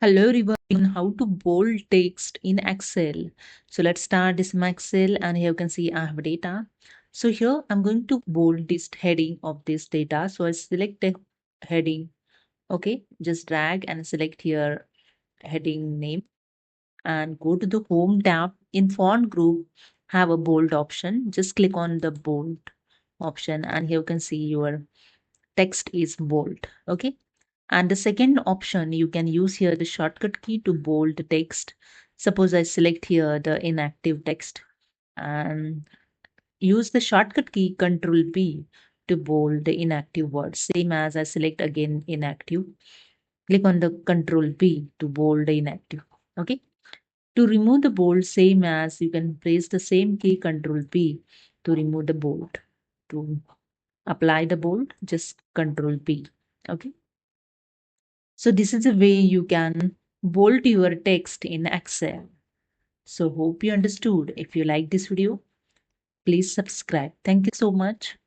Hello everyone, how to bold text in Excel. So let's start this in my Excel, and here you can see I have data. So here I'm going to bold this heading of this data. So I select the heading. Okay, just drag and select here heading name and go to the home tab. In font group have a bold option. Just click on the bold option and here you can see your text is bold. Okay, and the second option, you can use here the shortcut key to bold the text. Suppose I select here the inactive text and use the shortcut key Ctrl P to bold the inactive word. Same as I select again inactive. Click on the Ctrl P to bold the inactive. Okay. To remove the bold, same as you can press the same key Ctrl P to remove the bold. To apply the bold, just Ctrl P. Okay. So this is a way you can bold your text in Excel. So hope you understood. If you like this video, please subscribe. Thank you so much.